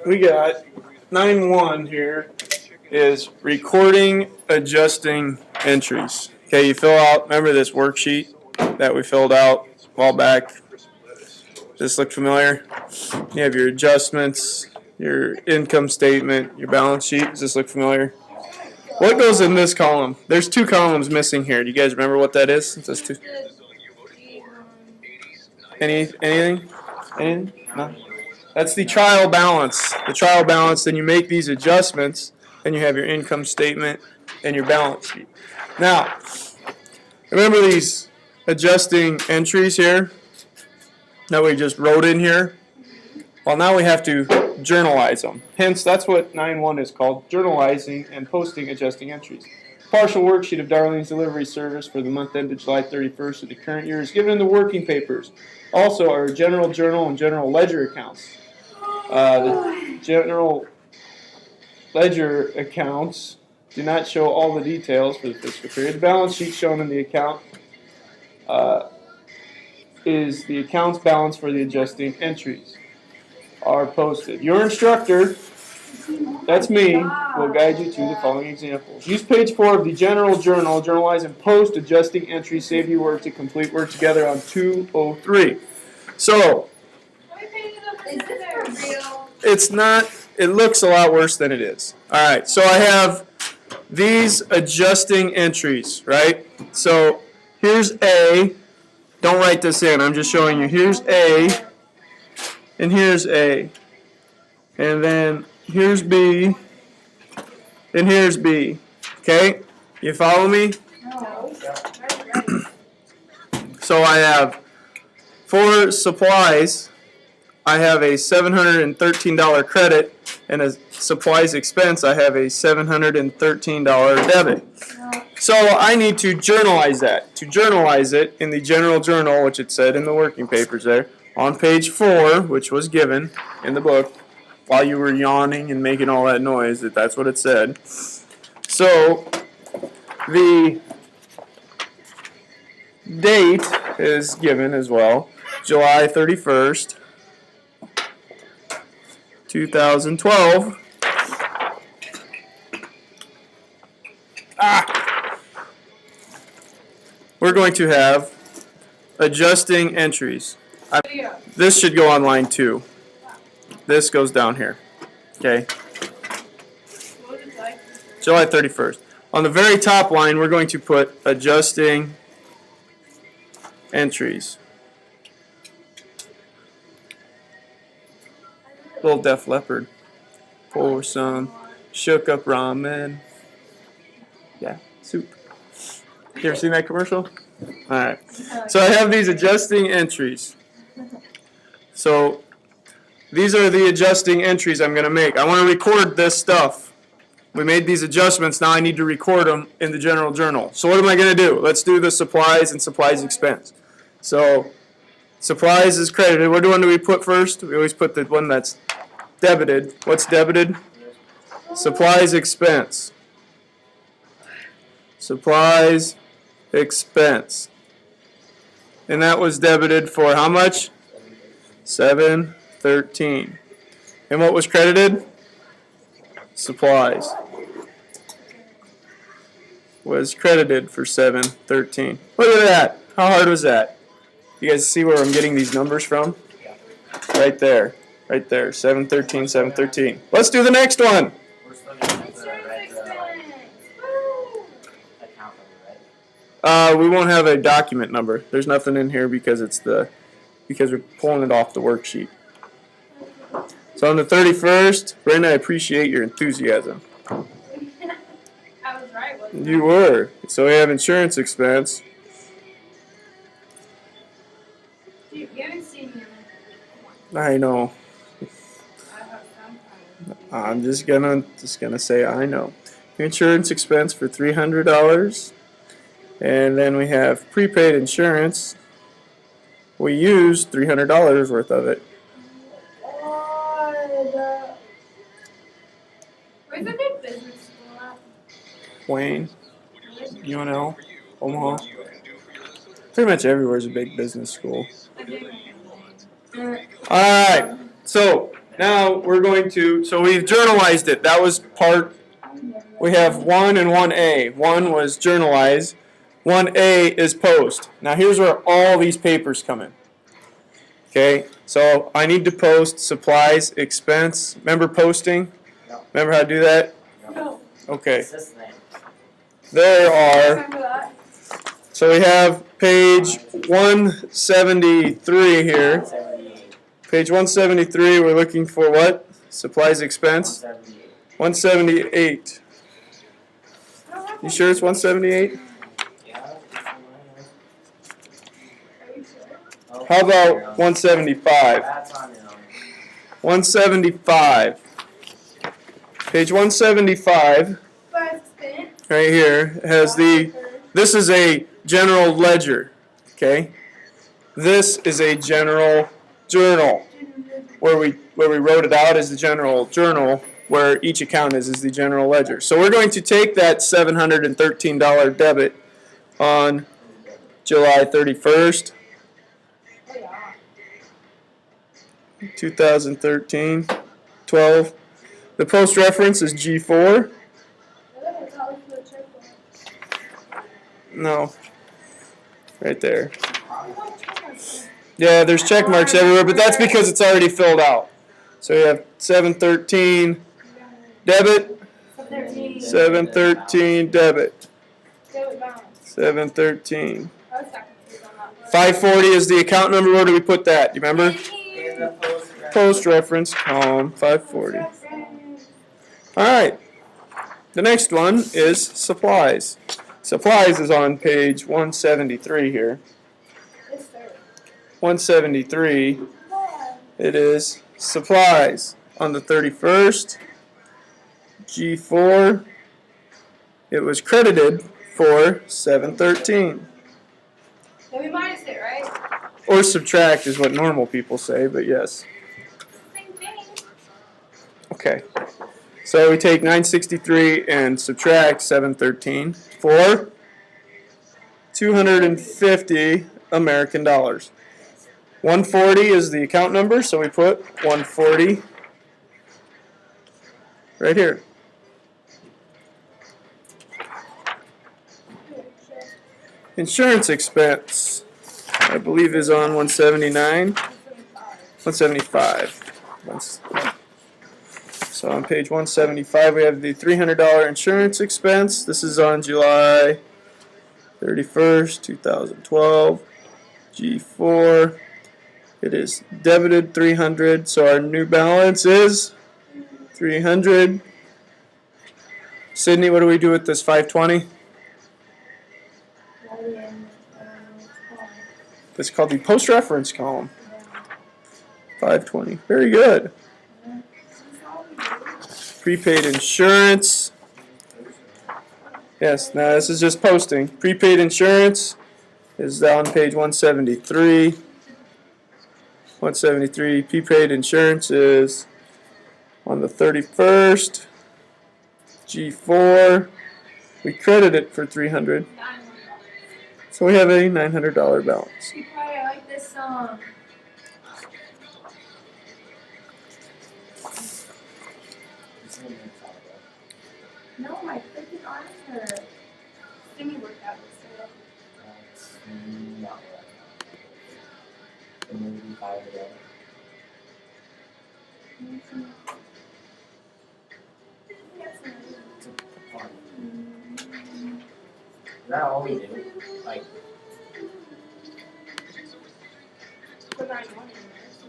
we got 9.1 here is recording adjusting entries. Okay, you fill out, remember this worksheet that we filled out a while back? Does this look familiar? You have your adjustments, your income statement, your balance sheet. Does this look familiar? What goes in this column? There's two columns missing here. Do you guys remember what that is? That's two. Anything? Anything? No? That's the trial balance. The trial balance, then you make these adjustments, and you have your income statement and your balance sheet. Now, remember these adjusting entries here that we just wrote in here? Well, now we have to journalize them. Hence, that's what 9.1 is called, journalizing and posting adjusting entries. Partial worksheet of Darlene's delivery service for the month ended July 31st of the current year is given in the working papers. Also, our general journal and general ledger accounts. The general ledger accounts do not show all the details for the fiscal period. The balance sheet shown in the account is the account's balance for the adjusting entries are posted. Your instructor, that's me, will guide you to the following examples. Use page 4 of the general journal, journalize and post adjusting entries, save you work to complete work together on 203. So, it's not, it looks a lot worse than it is. Alright, so I have these adjusting entries, right? So, here's A. Don't write this in, I'm just showing you. Here's A, and here's A. And then here's B, and here's B. Okay? You follow me? No. So I have, for supplies, I have a $713 credit, and a supplies expense, I have a $713 debit. So I need to journalize that. To journalize it in the general journal, which it said in the working papers there, on page 4, which was given in the book, while you were yawning and making all that noise, that's what it said. So the date is given as well, July 31st, 2012. We're going to have adjusting entries. This should go on line 2. This goes down here. Okay. July 31st. On the very top line, we're going to put adjusting entries. Little Def Leppard. Pour some shook up ramen. Yeah, soup. You ever seen that commercial? Alright. So I have these adjusting entries. So these are the adjusting entries I'm going to make. I want to record this stuff. We made these adjustments. Now I need to record them in the general journal. So what am I going to do? Let's do the supplies and supplies expense. So supplies is credited. What one do we put first? We always put the one that's debited. What's debited? Supplies expense. Supplies expense. And that was debited for how much? $713. And what was credited? Supplies. Was credited for $713. Look at that. How hard was that? You guys see where I'm getting these numbers from? Right there. Right there. 713, 713. Let's do the next one. We won't have a document number. There's nothing in here because we're pulling it off the worksheet. So on the 31st, Brenda, I appreciate your enthusiasm. I was right, wasn't I? You were. So we have insurance expense. You haven't seen me. I know. I have some I'm just gonna say I know. Insurance expense for $300. And then we have prepaid insurance. We used $300 worth of it. Where's the big business school at? Wayne, UNL, Omaha. Pretty much everywhere is a big business school. Alright, so Now we're going to, so we've journalized it. That was part, we have 1 and 1A. 1 was journalize. 1A is post. Now here's where all these papers come in. Okay, so I need to post supplies, expense. Remember posting? No. Remember how to do that? No. Okay. It's this thing. There are, Remember that? so we have page 173 here. 178. Page 173, we're looking for what? Supplies, expense? 178. 178. You sure it's 178? Yeah. Are you sure? Oh, How about there. 175? That's on your own. 175. Page 175, But expense. right here, has the, this is a general ledger, okay? This is a general journal. Where we wrote it out as the general journal, where each account is the general ledger. So we're going to take that $713 debit on July 31st, Oh yeah. 2013, 12. The post reference is G4. No, right there. Yeah, there's check marks everywhere, but that's because it's already filled out. So we have 713 debit, 713 debit, 713. 540 is the account number. Where do we put that? Do you remember? In the Post reference column 540. All right. The next one is supplies. Supplies is on page 173 here. 173. It is supplies on the 31st. G4. It was credited for 713. Then we minus it, right? Or subtract is what normal people say, but yes. Same thing. Okay. So we take 963 and subtract 713 for 250 American dollars. 140 is the account number, so we put 140 right here. Insurance expense, I believe, is on 179, 175. So on page 175, we have the $300 insurance expense. This is on July 31st, 2012. G4. It is debited 300, so our new balance is 300. Sydney, what do we do with this 520? It's called the post reference column. 520. Very good. Prepaid insurance. Yes, now this is just posting. Prepaid insurance is on page 173. 173. Prepaid insurance is on the 31st. G4. We credit it for 300. So we have a $900 balance. You probably like this song. No, my freaking arms hurt. Stimmy worked out yesterday. That's not right. The movie 5 a day. Fun. Is that all we do? Like, Put 9-1 in there, so